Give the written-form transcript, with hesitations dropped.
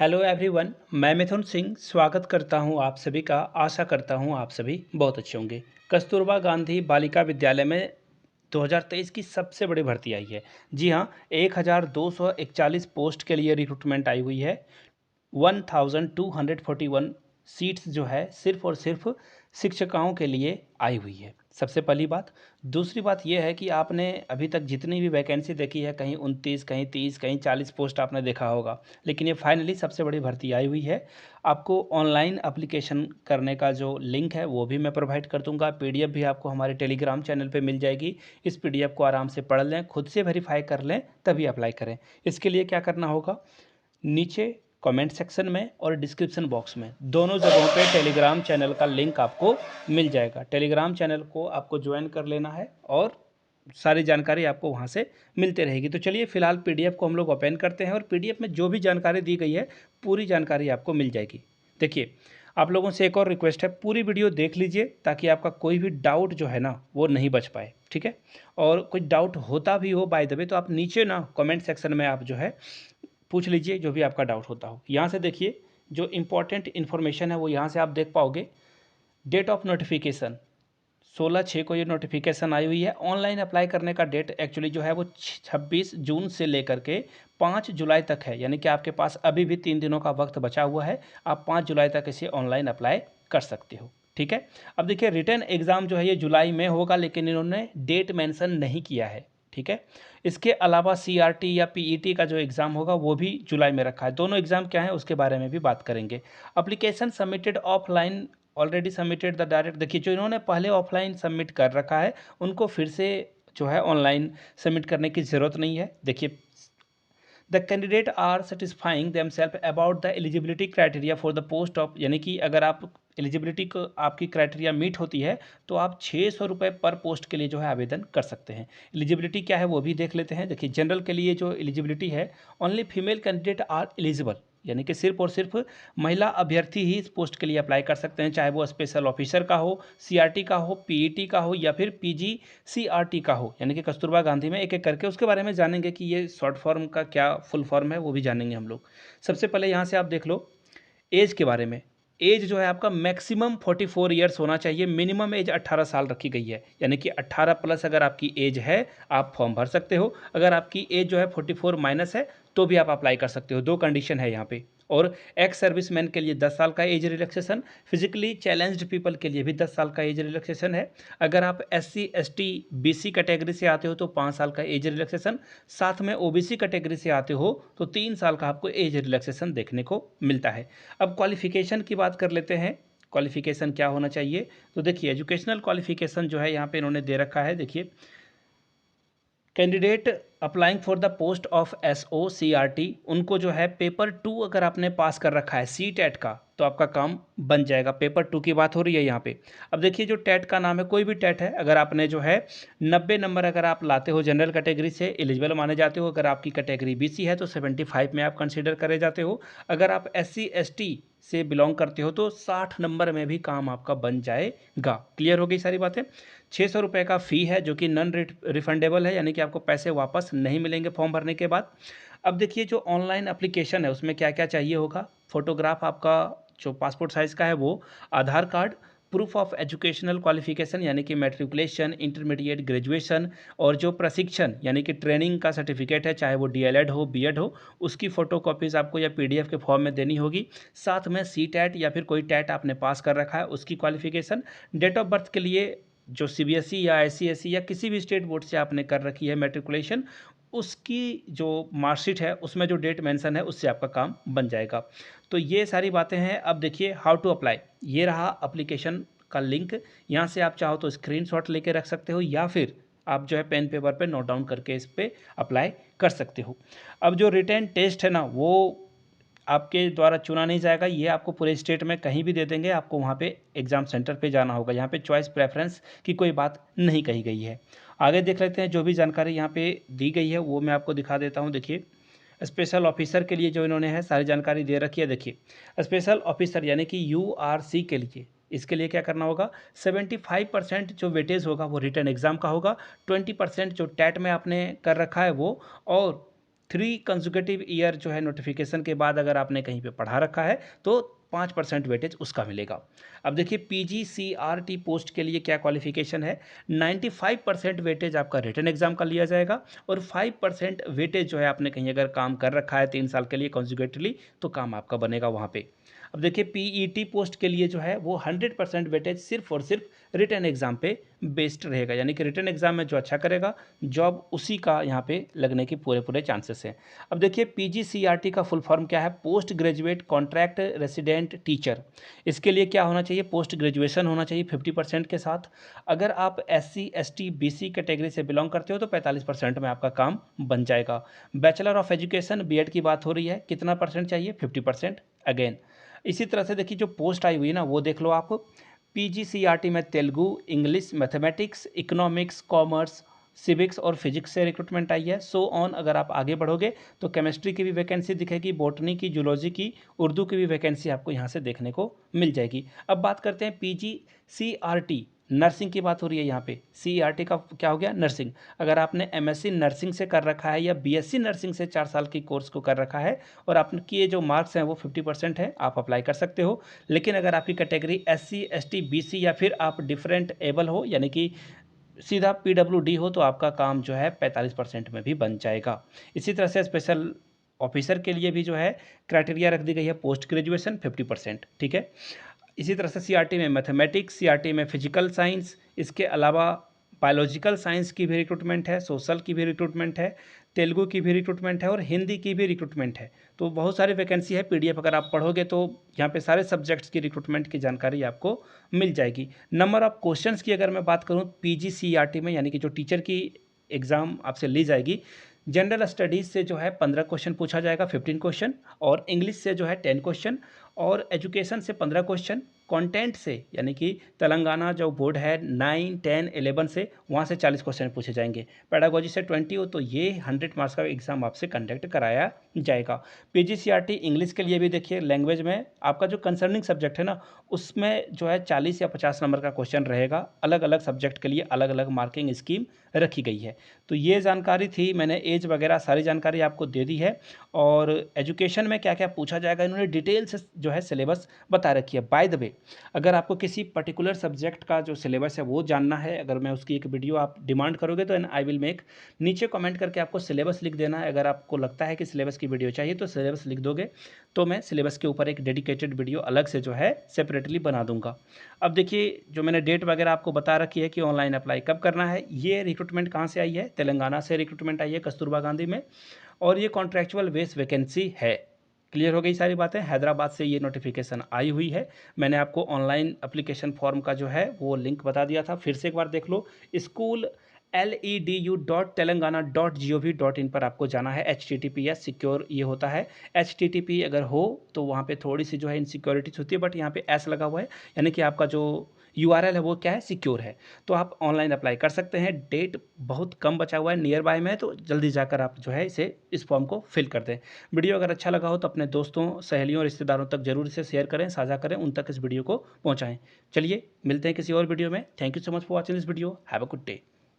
Hello everyone, मैं मिथुन सिंह स्वागत करता हूं आप सभी का। आशा करता हूं आप सभी बहुत अच्छे होंगे। कस्तूरबा गांधी बालिका विद्यालय में 2023 की सबसे बड़ी भर्ती आई है। जी हां, 1241 पोस्ट के लिए रिक्रूटमेंट आई हुई है। 1241 सीट्स जो है सिर्फ और सिर्फ शिक्षिकाओं के लिए आई हुई है। सबसे पहली बात। दूसरी बात यह है कि आपने अभी तक जितनी भी वैकेंसी देखी है, कहीं 29, कहीं 30, कहीं 40 पोस्ट आपने देखा होगा, लेकिन ये फाइनली सबसे बड़ी भर्ती आई हुई है। आपको ऑनलाइन अप्लीकेशन करने का जो लिंक है वो भी मैं प्रोवाइड कर दूंगा। पीडीएफ भी आपको हमारे टेलीग्राम चैनल पे मिल जाएगी। इस पीडीएफ को आराम से पढ़ लें, खुद से वेरीफाई कर लें, तभी अप्लाई करें। इसके लिए क्या करना होगा, नीचे कमेंट सेक्शन में और डिस्क्रिप्शन बॉक्स में दोनों जगहों पे टेलीग्राम चैनल का लिंक आपको मिल जाएगा। टेलीग्राम चैनल को आपको ज्वाइन कर लेना है और सारी जानकारी आपको वहाँ से मिलते रहेगी। तो चलिए फिलहाल पीडीएफ को हम लोग ओपन करते हैं और पीडीएफ में जो भी जानकारी दी गई है पूरी जानकारी आपको मिल जाएगी। देखिए, आप लोगों से एक और रिक्वेस्ट है, पूरी वीडियो देख लीजिए ताकि आपका कोई भी डाउट जो है ना वो नहीं बच पाए, ठीक है। और कोई डाउट होता भी हो बाय द वे, तो आप नीचे ना कमेंट सेक्शन में आप जो है पूछ लीजिए, जो भी आपका डाउट होता हो। यहाँ से देखिए, जो इम्पोर्टेंट इन्फॉर्मेशन है वो यहाँ से आप देख पाओगे। डेट ऑफ नोटिफिकेशन 16/6 को ये नोटिफिकेशन आई हुई है। ऑनलाइन अप्लाई करने का डेट एक्चुअली जो है वो 26 जून से लेकर के 5 जुलाई तक है, यानी कि आपके पास अभी भी 3 दिनों का वक्त बचा हुआ है। आप 5 जुलाई तक इसे ऑनलाइन अप्लाई कर सकते हो, ठीक है। अब देखिए, रिटन एग्ज़ाम जो है ये जुलाई में होगा, लेकिन इन्होंने डेट मेंशन नहीं किया है, ठीक है। इसके अलावा सीआरटी या पीईटी का जो एग्ज़ाम होगा वो भी जुलाई में रखा है। दोनों एग्ज़ाम क्या है उसके बारे में भी बात करेंगे। Application submitted offline already submitted the direct. देखिए, जो इन्होंने पहले ऑफलाइन सबमिट कर रखा है उनको फिर से जो है ऑनलाइन सबमिट करने की ज़रूरत नहीं है। देखिए, the candidate are satisfying them self about the eligibility criteria for the post of, यानी कि अगर आप एलिजिबिलिटी को आपकी क्राइटेरिया मीट होती है तो आप 600 रुपये पर पोस्ट के लिए जो है आवेदन कर सकते हैं। एलिजिबिलिटी क्या है वो भी देख लेते हैं। देखिए, जनरल के लिए जो एलिजिबिलिटी है, only female candidate are eligible, यानी कि सिर्फ और सिर्फ महिला अभ्यर्थी ही इस पोस्ट के लिए अप्लाई कर सकते हैं, चाहे वो स्पेशल ऑफिसर का हो, सीआरटी का हो, पीईटी का हो या फिर पीजीसीआरटी का हो, यानी कि कस्तूरबा गांधी में एक एक करके उसके बारे में जानेंगे कि ये शॉर्ट फॉर्म का क्या फुल फॉर्म है, वो भी जानेंगे हम लोग। सबसे पहले यहाँ से आप देख लो एज के बारे में। एज जो है आपका मैक्सिमम 44 ईयर्स होना चाहिए, मिनिमम एज 18 साल रखी गई है, यानी कि 18 प्लस अगर आपकी एज है आप फॉर्म भर सकते हो। अगर आपकी एज जो है 44 माइनस है तो भी आप अप्लाई कर सकते हो। दो कंडीशन है यहाँ पे। और एक्स सर्विसमैन के लिए 10 साल का age relaxation, physically challenged people के लिए भी 10 साल का एज रिलैक्सेशन है। अगर आप एससी एसटी बीसी कैटेगरी से आते हो तो 5 साल का एज रिलैक्सेशन, साथ में ओबीसी कैटेगरी से आते हो तो 3 साल का आपको एज रिलैक्सेशन देखने को मिलता है। अब क्वालिफिकेशन की बात कर लेते हैं। क्वालिफिकेशन क्या होना चाहिए, तो देखिए एजुकेशनल क्वालिफिकेशन जो है यहाँ पे इन्होंने दे रखा है। देखिए, candidate applying for the post of SO CRT, उनको जो है पेपर 2 अगर आपने पास कर रखा है सी टेट का तो आपका काम बन जाएगा। पेपर 2 की बात हो रही है यहाँ पे। अब देखिए, जो टेट का नाम है, कोई भी टेट है, अगर आपने जो है 90 नंबर अगर आप लाते हो जनरल कैटेगरी से एलिजिबल माने जाते हो। अगर आपकी कैटेगरी बीसी है तो 75 में आप कंसिडर करे जाते हो। अगर आप एससी एसटी से बिलोंग करते हो तो 60 नंबर में भी काम आपका बन जाएगा। क्लियर हो गई सारी बातें। 600 रुपये का फ़ी है जो कि नॉन रिफंडेबल है, यानी कि आपको पैसे वापस नहीं मिलेंगे फॉर्म भरने के बाद। अब देखिए, जो ऑनलाइन एप्लीकेशन है उसमें क्या क्या चाहिए होगा। फोटोग्राफ आपका जो पासपोर्ट साइज़ का है वो, Aadhaar card, proof of educational qualification यानी कि मैट्रिकुलेशन, इंटरमीडिएट, ग्रेजुएशन, और जो प्रशिक्षण यानी कि ट्रेनिंग का सर्टिफिकेट है, चाहे वो डीएलएड हो बीएड हो, उसकी फ़ोटोकॉपीज़ आपको या पीडीएफ के फॉर्म में देनी होगी। साथ में सी टैट या फिर कोई टैट आपने पास कर रखा है उसकी क्वालिफिकेशन। डेट ऑफ बर्थ के लिए जो सीबीएसई या आईसीएसई या किसी भी स्टेट बोर्ड से आपने कर रखी है मैट्रिकुलेशन, उसकी जो मार्कशीट है उसमें जो डेट मेंशन है उससे आपका काम बन जाएगा। तो ये सारी बातें हैं। अब देखिए, हाउ टू अप्लाई, ये रहा एप्लीकेशन का लिंक। यहाँ से आप चाहो तो स्क्रीनशॉट लेके रख सकते हो या फिर आप जो है पेन पेपर पे नोट डाउन करके इस पर अप्लाई कर सकते हो। अब जो रिटन टेस्ट है ना वो आपके द्वारा चुना नहीं जाएगा, ये आपको पूरे स्टेट में कहीं भी दे देंगे। आपको वहाँ पे एग्ज़ाम सेंटर पे जाना होगा। यहाँ पे चॉइस प्रेफरेंस की कोई बात नहीं कही गई है। आगे देख लेते हैं, जो भी जानकारी यहाँ पे दी गई है वो मैं आपको दिखा देता हूँ। देखिए, स्पेशल ऑफिसर के लिए जो इन्होंने है सारी जानकारी दे रखी है। देखिए, स्पेशल ऑफिसर यानी कि यूआरसी के लिए, इसके लिए क्या करना होगा, 75% जो वेटेज होगा वो रिटन एग्ज़ाम का होगा, 20% जो टैट में आपने कर रखा है वो, और 3 कंसेक्यूटिव ईयर जो है नोटिफिकेशन के बाद अगर आपने कहीं पे पढ़ा रखा है तो 5% वेटेज उसका मिलेगा। अब देखिए PGCRT पोस्ट के लिए क्या क्वालिफिकेशन है, 95% वेटेज आपका रिटन एग्जाम का लिया जाएगा और 5% वेटेज जो है आपने कहीं अगर काम कर रखा है 3 साल के लिए कॉन्जिक्यूटिवली तो काम आपका बनेगा वहाँ पे। अब देखिए PET पोस्ट के लिए जो है वो 100% वेटेज सिर्फ और सिर्फ रिटन एग्जाम पे बेस्ड रहेगा, यानी कि रिटन एग्जाम में जो अच्छा करेगा जॉब उसी का यहाँ पे लगने के पूरे पूरे चांसेस हैं। अब देखिए PGCRT का फुल फॉर्म क्या है, post graduate contract resident teacher. इसके लिए क्या होना चाहिए, पोस्ट ग्रेजुएशन होना चाहिए 50% के साथ। अगर आप SC ST BC कैटेगरी से बिलोंग करते हो तो 45% में आपका काम बन जाएगा। बैचलर ऑफ एजुकेशन BEd की बात हो रही है, कितना परसेंट चाहिए, 50% अगेन। इसी तरह से देखिए जो पोस्ट आई हुई है ना वो देख लो आप, PGCRT में Telugu, English, mathematics, economics, commerce, civics और फिजिक्स से रिक्रूटमेंट आई है। सो ऑन अगर आप आगे बढ़ोगे तो केमिस्ट्री की भी वैकेंसी दिखेगी, बॉटनी की, जूलॉजी की, उर्दू की भी वैकेंसी आपको यहाँ से देखने को मिल जाएगी। अब बात करते हैं PGCRT नर्सिंग की बात हो रही है यहाँ पे। CERT का क्या हो गया, नर्सिंग। अगर आपने MSc नर्सिंग से कर रखा है या BSc नर्सिंग से 4 साल की कोर्स को कर रखा है और आपके ये जो मार्क्स हैं वो 50% है, आप अप्लाई कर सकते हो। लेकिन अगर आपकी कैटेगरी SC ST BC या फिर आप डिफरेंट एबल हो यानी कि सीधा PWD हो तो आपका काम जो है 45% में भी बन जाएगा। इसी तरह से स्पेशल ऑफिसर के लिए भी जो है क्राइटेरिया रख दी गई है, पोस्ट ग्रेजुएशन 50%, ठीक है। इसी तरह से CRT में मैथमेटिक्स, CRT में फिजिकल साइंस, इसके अलावा बायोलॉजिकल साइंस की भी रिक्रूटमेंट है, सोशल की भी रिक्रूटमेंट है, तेलुगु की भी रिक्रूटमेंट है और हिंदी की भी रिक्रूटमेंट है। तो बहुत सारी वैकेंसी है, PDF अगर आप पढ़ोगे तो यहाँ पे सारे सब्जेक्ट्स की रिक्रूटमेंट की जानकारी आपको मिल जाएगी। नंबर ऑफ क्वेश्चंस की अगर मैं बात करूँ PGCRT में, यानी कि जो टीचर की एग्ज़ाम आपसे ली जाएगी, जनरल स्टडीज़ से जो है 15 क्वेश्चन पूछा जाएगा, 15 क्वेश्चन, और इंग्लिश से जो है 10 क्वेश्चन, और एजुकेशन से 15 क्वेश्चन, कंटेंट से यानी कि तेलंगाना जो बोर्ड है 9, 10, 11 से वहाँ से 40 क्वेश्चन पूछे जाएंगे। पेडागोजी से 20 हो तो ये 100 मार्क्स का एग्जाम आपसे कंडक्ट कराया जाएगा। PGCRT इंग्लिश के लिए भी देखिए लैंग्वेज में आपका जो कंसर्निंग सब्जेक्ट है ना उसमें जो है 40 या 50 नंबर का क्वेश्चन रहेगा। अलग अलग सब्जेक्ट के लिए अलग अलग मार्किंग स्कीम रखी गई है। तो ये जानकारी थी, मैंने एज वगैरह सारी जानकारी आपको दे दी है। और एजुकेशन में क्या क्या पूछा जाएगा इन्होंने डिटेल से जो है सिलेबस बता रखी है। बाय द वे अगर आपको किसी पर्टिकुलर सब्जेक्ट का जो सिलेबस है वो जानना है, अगर मैं उसकी एक वीडियो आप डिमांड करोगे तो आई विल मेक, नीचे कमेंट करके आपको सिलेबस लिख देना है। अगर आपको लगता है कि सिलेबस की वीडियो चाहिए तो सिलेबस लिख दोगे तो मैं सिलेबस के ऊपर एक डेडिकेटेड वीडियो अलग से जो है सेपरेटली बना दूंगा। अब देखिए जो मैंने डेट वगैरह आपको बता रखी है कि ऑनलाइन अप्लाई कब करना है। ये रिक्रूटमेंट कहाँ से आई है, तेलंगाना से रिक्रूटमेंट आई है, कस्तूरबा गांधी में, और ये कॉन्ट्रैक्चुअल बेस वैकेंसी है। क्लियर हो गई सारी बातें। हैदराबाद से ये नोटिफिकेशन आई हुई है। मैंने आपको ऑनलाइन एप्लीकेशन फॉर्म का जो है वो लिंक बता दिया था, फिर से एक बार देख लो। स्कूल ledu.telangana.gov.in पर आपको जाना है। HTTPS सिक्योर ये होता है। HTTP अगर हो तो वहाँ पे थोड़ी सी जो है इनसिक्योरिटीज होती है, बट यहाँ पे S लगा हुआ है यानी कि आपका जो URL है वो क्या है, सिक्योर है। तो आप ऑनलाइन अप्लाई कर सकते हैं। डेट बहुत कम बचा हुआ है, नियर बाय में है, तो जल्दी जाकर आप जो है इस फॉर्म को फिल कर दें। वीडियो अगर अच्छा लगा हो तो अपने दोस्तों, सहेलियों, रिश्तेदारों तक जरूर इसे शेयर करें, साझा करें, उन तक इस वीडियो को पहुँचाएँ। चलिए मिलते हैं किसी और वीडियो में। Thank you so much for watching this video. Have a good day.